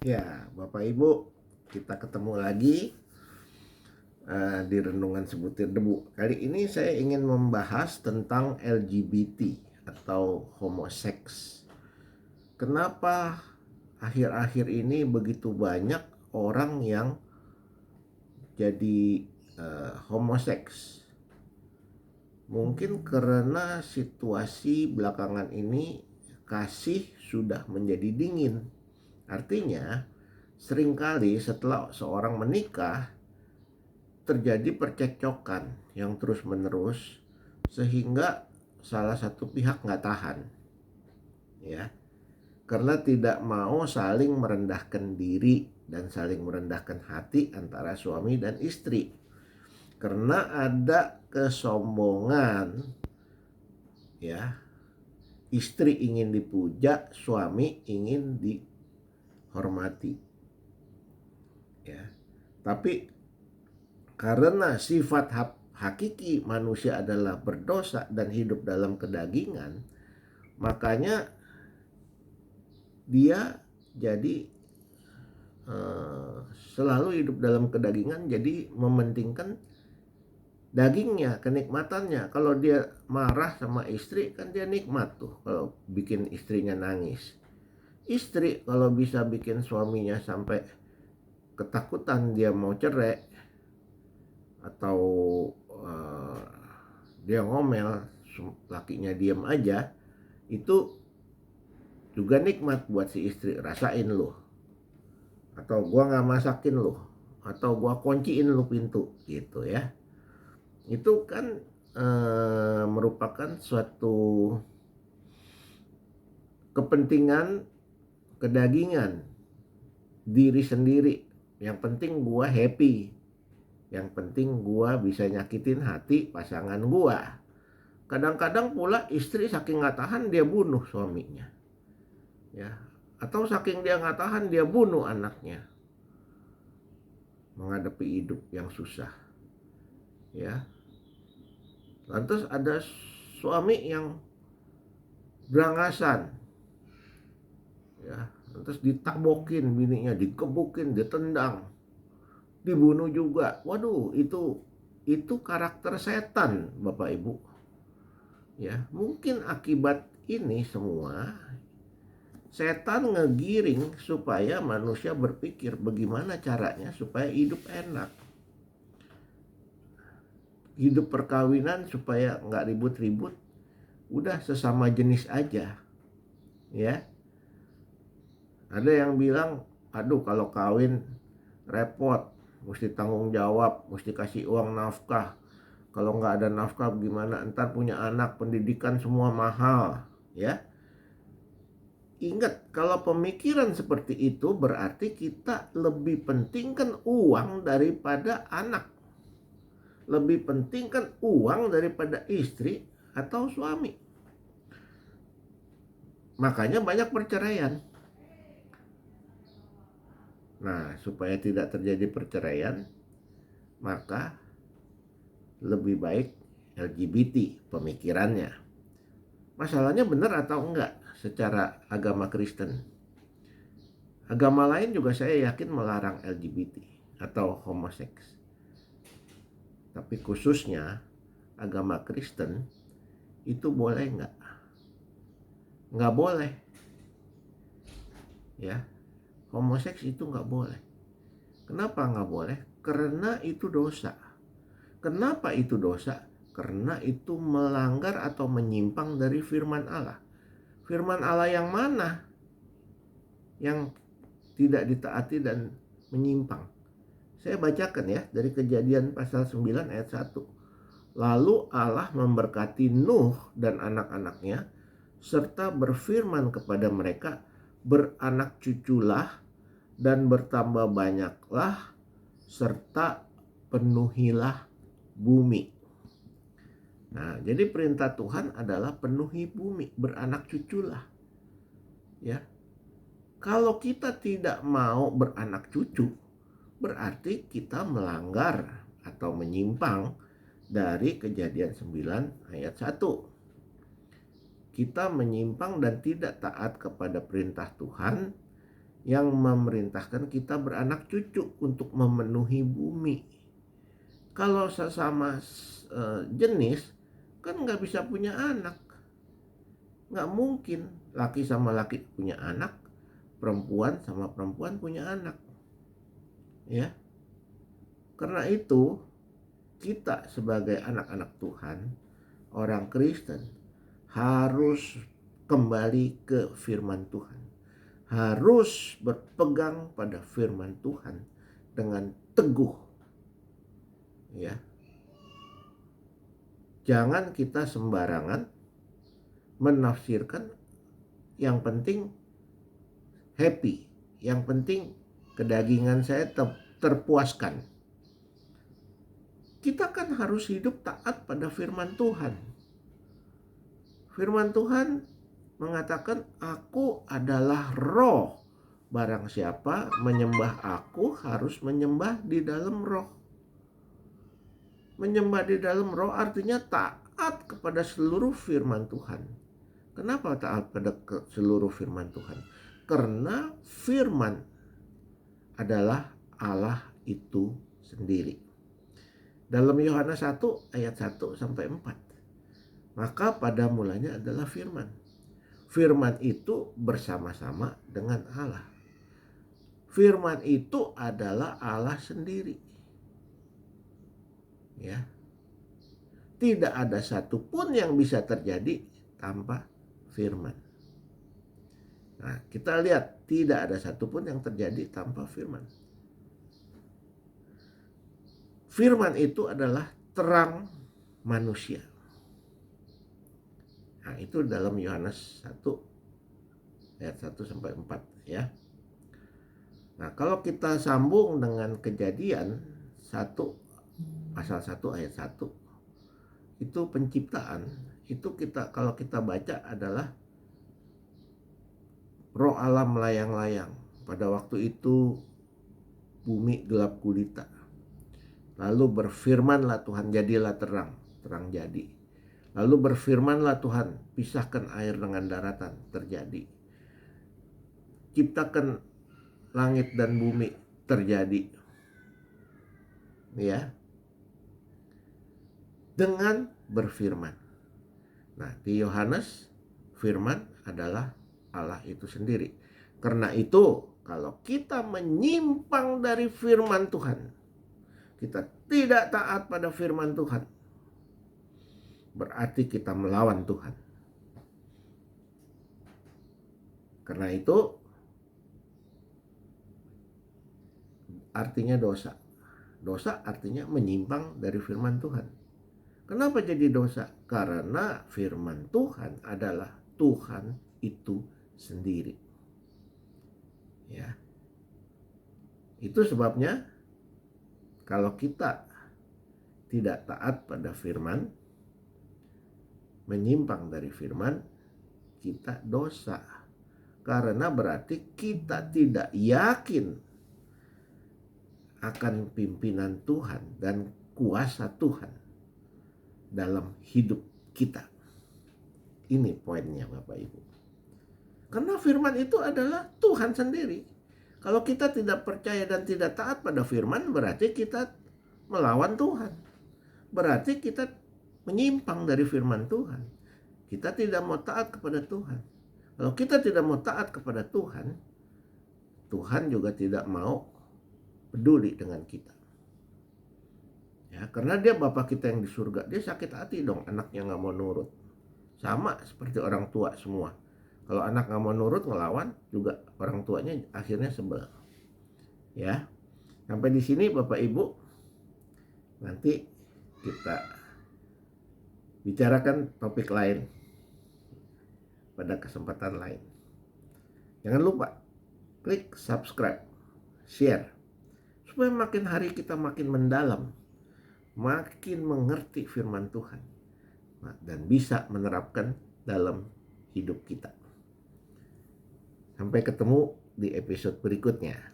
Ya, Bapak Ibu, kita ketemu lagi di Renungan Sebutir Debu. Kali ini saya ingin membahas tentang LGBT atau homoseks. Kenapa akhir-akhir ini begitu banyak orang yang jadi homoseks? Mungkin karena situasi belakangan ini kasih sudah menjadi dingin. Artinya, seringkali setelah seorang menikah terjadi percekcokan yang terus-menerus sehingga salah satu pihak nggak tahan, ya, karena tidak mau saling merendahkan diri dan saling merendahkan hati antara suami dan istri, karena ada kesombongan, ya. Istri ingin dipuja, suami ingin dihormati, ya. Tapi karena sifat hakiki manusia adalah berdosa dan hidup dalam kedagingan, makanya dia jadi selalu hidup dalam kedagingan, jadi mementingkan dagingnya, kenikmatannya. Kalau dia marah sama istri, kan dia nikmat tuh kalau bikin istrinya nangis. Istri kalau bisa bikin suaminya sampai ketakutan dia mau cerai, atau dia ngomel, lakinya diem aja, itu juga nikmat buat si istri. Rasain lo, atau gua nggak masakin lo, atau gua kunciin lo pintu, gitu ya. Itu kan merupakan suatu kepentingan kedagingan diri sendiri. Yang penting gua happy, yang penting gua bisa nyakitin hati pasangan gua. Kadang-kadang pula istri saking nggak tahan dia bunuh suaminya, ya, atau saking dia nggak tahan dia bunuh anaknya menghadapi hidup yang susah, ya. Lantas ada suami yang berangasan, ya, lantas ditabokin bininya, digebukin, ditendang, dibunuh juga. Waduh, itu karakter setan, Bapak Ibu, ya. Mungkin akibat ini semua setan ngegiring supaya manusia berpikir bagaimana caranya supaya hidup enak, hidup perkawinan supaya nggak ribut-ribut, udah sesama jenis aja, ya. Ada yang bilang, aduh kalau kawin repot, mesti tanggung jawab, mesti kasih uang nafkah. Kalau nggak ada nafkah gimana, ntar punya anak, pendidikan semua mahal, ya. Ingat, kalau pemikiran seperti itu berarti kita lebih pentingkan uang daripada anak. Lebih pentingkan uang daripada istri atau suami. Makanya banyak perceraian. Nah, supaya tidak terjadi perceraian, maka lebih baik LGBT pemikirannya. Masalahnya benar atau enggak secara agama Kristen? Agama lain juga saya yakin melarang LGBT atau homoseks. Tapi khususnya agama Kristen itu boleh enggak? Enggak boleh, ya. Homoseks itu enggak boleh. Kenapa enggak boleh? Karena itu dosa. Kenapa itu dosa? Karena itu melanggar atau menyimpang dari firman Allah. Firman Allah yang mana yang tidak ditaati dan menyimpang? Saya bacakan ya dari Kejadian pasal 9 ayat 1. Lalu Allah memberkati Nuh dan anak-anaknya serta berfirman kepada mereka, beranak cuculah dan bertambah banyaklah serta penuhilah bumi. Nah, jadi perintah Tuhan adalah penuhi bumi, beranak cuculah, ya. Kalau kita tidak mau beranak cucu, berarti kita melanggar atau menyimpang dari Kejadian 9 ayat 1. Kita menyimpang dan tidak taat kepada perintah Tuhan yang memerintahkan kita beranak cucu untuk memenuhi bumi. Kalau sesama jenis kan nggak bisa punya anak. Nggak mungkin laki sama laki punya anak, perempuan sama perempuan punya anak. Ya. Karena itu kita sebagai anak-anak Tuhan, orang Kristen, harus kembali ke firman Tuhan. Harus berpegang pada firman Tuhan dengan teguh. Ya. Jangan kita sembarangan menafsirkan, yang penting happy, yang penting kedagingan saya terpuaskan. Kita kan harus hidup taat pada firman Tuhan. Firman Tuhan mengatakan, aku adalah roh. Barang siapa menyembah aku harus menyembah di dalam roh. Menyembah di dalam roh artinya taat kepada seluruh firman Tuhan. Kenapa taat pada seluruh firman Tuhan? Karena firman adalah Allah itu sendiri. Dalam Yohanes 1 ayat 1 sampai 4. Maka pada mulanya adalah firman. Firman itu bersama-sama dengan Allah. Firman itu adalah Allah sendiri. Ya. Tidak ada satupun yang bisa terjadi tanpa firman. Nah, kita lihat tidak ada satupun yang terjadi tanpa firman. Firman itu adalah terang manusia. Nah, itu dalam Yohanes 1 ayat 1 sampai 4 ya. Nah, kalau kita sambung dengan Kejadian 1 pasal 1 ayat 1, itu penciptaan. Itu kalau kita baca adalah roh Allah melayang-layang. Pada waktu itu bumi gelap gulita. Lalu berfirmanlah Tuhan, jadilah terang, terang jadi. Lalu berfirmanlah Tuhan, pisahkan air dengan daratan, terjadi. Ciptakan langit dan bumi, terjadi. Ya. Dengan berfirman. Nah, di Yohanes firman adalah Allah itu sendiri. Karena itu, kalau kita menyimpang dari firman Tuhan, kita tidak taat pada firman Tuhan, berarti kita melawan Tuhan. Karena itu artinya dosa. Dosa artinya menyimpang dari firman Tuhan. Kenapa jadi dosa? Karena firman Tuhan adalah Tuhan itu sendiri. Ya. Itu sebabnya kalau kita tidak taat pada firman, menyimpang dari firman, kita dosa. Karena berarti kita tidak yakin akan pimpinan Tuhan dan kuasa Tuhan dalam hidup kita. Ini poinnya Bapak Ibu. Karena firman itu adalah Tuhan sendiri. Kalau kita tidak percaya dan tidak taat pada firman, berarti kita melawan Tuhan. Berarti kita menyimpang dari firman Tuhan. Kita tidak mau taat kepada Tuhan. Kalau kita tidak mau taat kepada Tuhan, Tuhan juga tidak mau peduli dengan kita. Ya, karena dia Bapa kita yang di surga, dia sakit hati dong anaknya nggak mau nurut. Sama seperti orang tua semua. Kalau anak nggak mau nurut, ngelawan, juga orang tuanya akhirnya sebel. Ya, sampai di sini Bapak Ibu. Nanti kita bicarakan topik lain pada kesempatan lain. Jangan lupa klik subscribe, share, supaya makin hari kita makin mendalam, makin mengerti firman Tuhan, dan bisa menerapkan dalam hidup kita. Sampai ketemu di episode berikutnya.